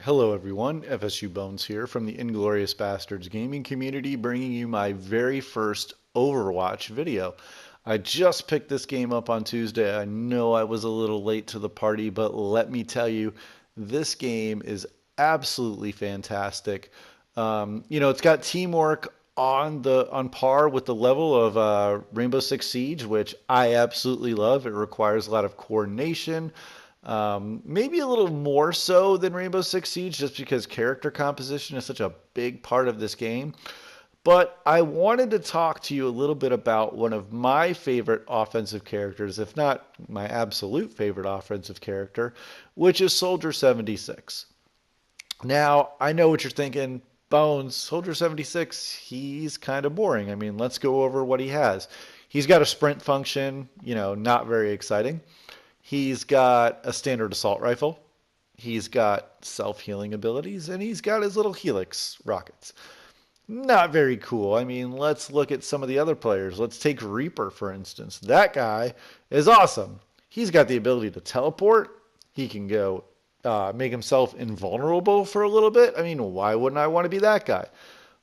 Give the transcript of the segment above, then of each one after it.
Hello everyone, FSU Bones here from the Inglorious Bastards gaming community, bringing you my very first Overwatch video. I just picked this game up on Tuesday. I know I was a little late to the party, but let me tell you, this game is absolutely fantastic. It's got teamwork on par with the level of Rainbow Six Siege, which I absolutely love. It requires a lot of coordination. Maybe a little more so than Rainbow Six Siege, just because character composition is such a big part of this game. But I wanted to talk to you a little bit about one of my favorite offensive characters, if not my absolute favorite offensive character, which is Soldier 76. Now, I know what you're thinking. Bones, Soldier 76, he's kind of boring. I mean, let's go over what he has. He's got a sprint function, not very exciting. He's got a standard assault rifle. He's got self-healing abilities, and he's got his little helix rockets. Not very cool. I mean, let's look at some of the other players. Let's take Reaper, for instance. That guy is awesome. He's got the ability to teleport. He can go make himself invulnerable for a little bit. I mean, why wouldn't I want to be that guy?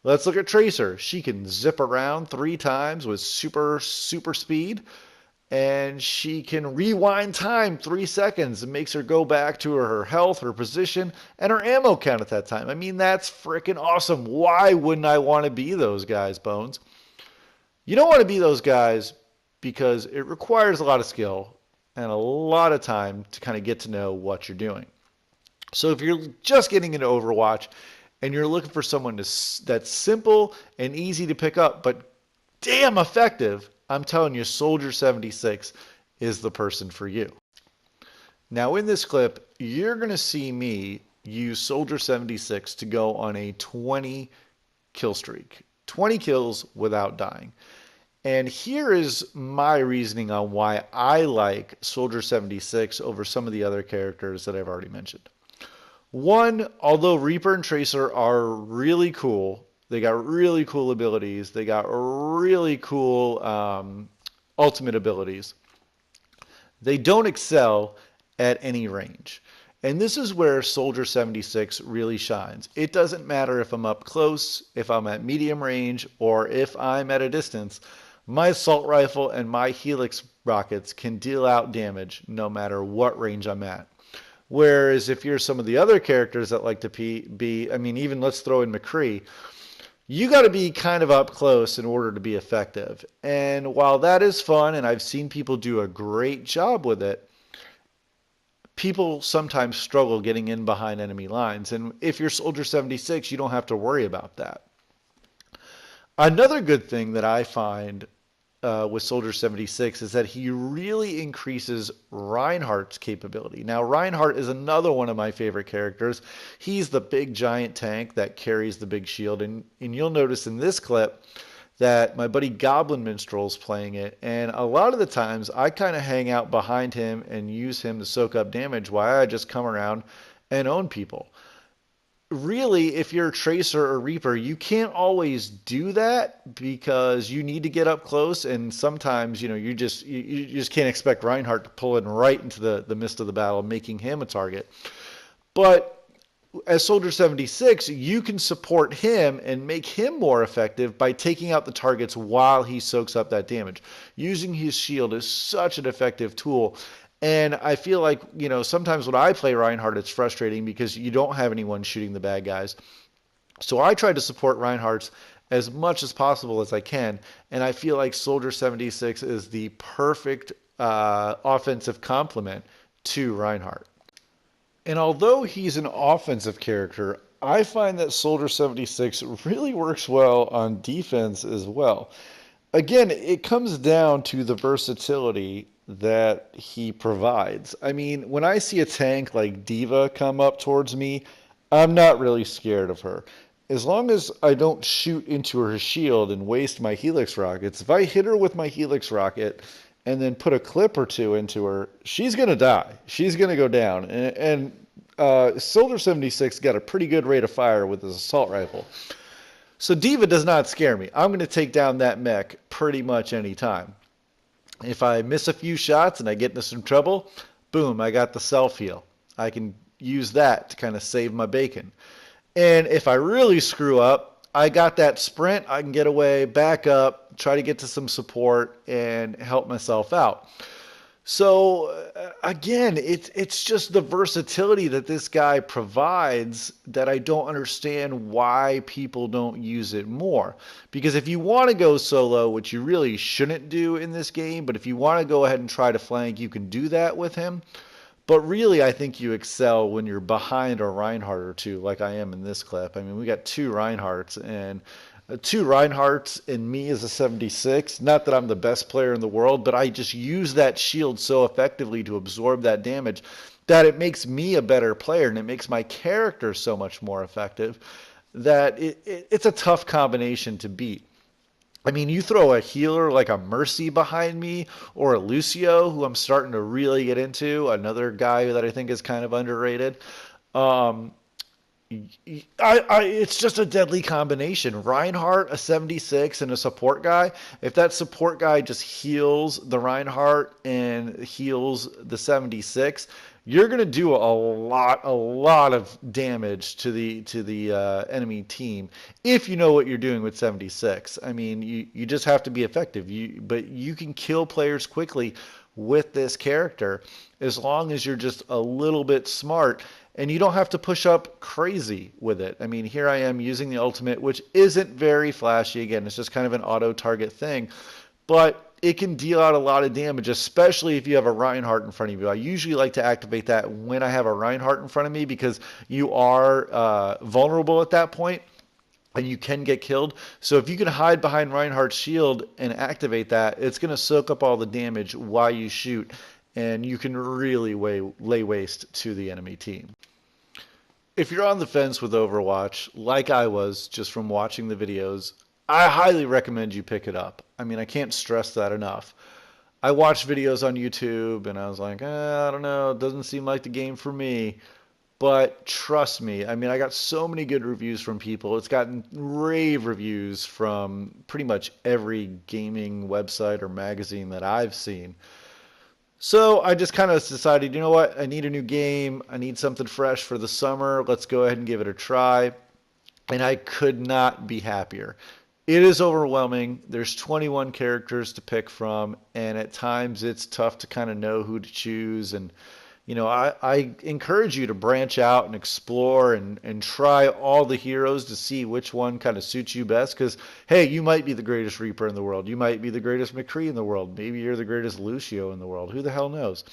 Let's look at Tracer. She can zip around 3 times with super speed. And she can rewind time 3 seconds. It makes her go back to her health, her position, and her ammo count at that time. I mean, that's freaking awesome. Why wouldn't I want to be those guys, Bones? You don't want to be those guys because it requires a lot of skill and a lot of time to kind of get to know what you're doing. So if you're just getting into Overwatch and you're looking for someone that's simple and easy to pick up, but damn effective, I'm telling you, Soldier 76 is the person for you. Now in this clip, you're going to see me use Soldier 76 to go on a 20 kill streak. 20 kills without dying. And here is my reasoning on why I like Soldier 76 over some of the other characters that I've already mentioned. One, although Reaper and Tracer are really cool, they got really cool abilities. They got really cool ultimate abilities. They don't excel at any range. And this is where Soldier 76 really shines. It doesn't matter if I'm up close, if I'm at medium range, or if I'm at a distance. My assault rifle and my helix rockets can deal out damage no matter what range I'm at. Whereas if you're some of the other characters that like to be, I mean, even let's throw in McCree, you got to be kind of up close in order to be effective. And while that is fun, and I've seen people do a great job with it, people sometimes struggle getting in behind enemy lines. And if you're Soldier 76, you don't have to worry about that. Another good thing that I find with Soldier 76 is that he really increases Reinhardt's capability. Now, Reinhardt is another one of my favorite characters. He's the big giant tank that carries the big shield. And you'll notice in this clip that my buddy Goblin Minstrel's playing it. And a lot of the times I kind of hang out behind him and use him to soak up damage while I just come around and own people. Really, if you're a Tracer or Reaper, you can't always do that because you need to get up close, and sometimes you just can't expect Reinhardt to pull in right into the midst of the battle, making him a target. But as Soldier 76, you can support him and make him more effective by taking out the targets while he soaks up that damage. Using his shield is such an effective tool. And I feel like, sometimes when I play Reinhardt, it's frustrating because you don't have anyone shooting the bad guys. So I try to support Reinhardt as much as possible as I can. And I feel like Soldier 76 is the perfect offensive complement to Reinhardt. And although he's an offensive character, I find that Soldier 76 really works well on defense as well. Again, it comes down to the versatility that he provides. I mean, when I see a tank like D.Va come up towards me, I'm not really scared of her. As long as I don't shoot into her shield and waste my helix rockets, if I hit her with my helix rocket and then put a clip or two into her, she's going to die. She's going to go down. And Soldier 76 got a pretty good rate of fire with his assault rifle. So D.Va does not scare me. I'm going to take down that mech pretty much any time. If I miss a few shots and I get into some trouble, boom, I got the self-heal. I can use that to kind of save my bacon. And if I really screw up, I got that sprint. I can get away, back up, try to get to some support, and help myself out. So again, it's just the versatility that this guy provides that I don't understand why people don't use it more. Because if you want to go solo, which you really shouldn't do in this game, but if you want to go ahead and try to flank, you can do that with him. But really, I think you excel when you're behind a Reinhardt or two, like I am in this clip. I mean, we got two Reinhardts, and two Reinhardts and me as a 76. Not that I'm the best player in the world, but I just use that shield so effectively to absorb that damage that it makes me a better player, and it makes my character so much more effective that it's a tough combination to beat. I mean, you throw a healer like a Mercy behind me, or a Lucio, who I'm starting to really get into, another guy that I think is kind of underrated. Um, it's just a deadly combination. Reinhardt, a 76, and a support guy. If that support guy just heals the Reinhardt and heals the 76, you're going to do a lot of damage to the enemy team if you know what you're doing with 76. I mean, you just have to be effective. But you can kill players quickly with this character as long as you're just a little bit smart, and you don't have to push up crazy with it. I mean, here I am using the ultimate, which isn't very flashy. Again, it's just kind of an auto target thing, but it can deal out a lot of damage, especially if you have a Reinhardt in front of you. I usually like to activate that when I have a Reinhardt in front of me, because you are vulnerable at that point and you can get killed. So if you can hide behind Reinhardt's shield and activate that, it's going to soak up all the damage while you shoot, and you can really lay waste to the enemy team. If you're on the fence with Overwatch, like I was just from watching the videos, I highly recommend you pick it up. I mean, I can't stress that enough. I watched videos on YouTube and I was like, I don't know, it doesn't seem like the game for me. But trust me, I mean, I got so many good reviews from people. It's gotten rave reviews from pretty much every gaming website or magazine that I've seen. So I just kind of decided, you know what? I need a new game. I need something fresh for the summer. Let's go ahead and give it a try. And I could not be happier. It is overwhelming. There's 21 characters to pick from, and at times it's tough to kind of know who to choose. And I encourage you to branch out and explore and try all the heroes to see which one kind of suits you best. Because, hey, you might be the greatest Reaper in the world. You might be the greatest McCree in the world. Maybe you're the greatest Lucio in the world. Who the hell knows?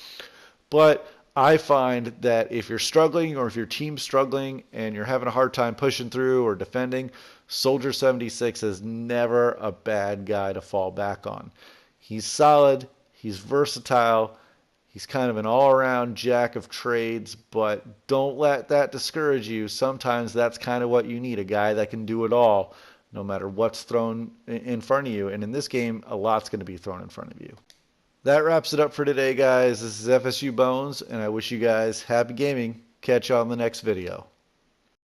But I find that if you're struggling, or if your team's struggling and you're having a hard time pushing through or defending, Soldier 76 is never a bad guy to fall back on. He's solid. He's versatile. He's kind of an all-around jack of trades, but don't let that discourage you. Sometimes that's kind of what you need, a guy that can do it all, no matter what's thrown in front of you. And in this game, a lot's going to be thrown in front of you. That wraps it up for today, guys. This is FSU Bones, and I wish you guys happy gaming. Catch you on the next video.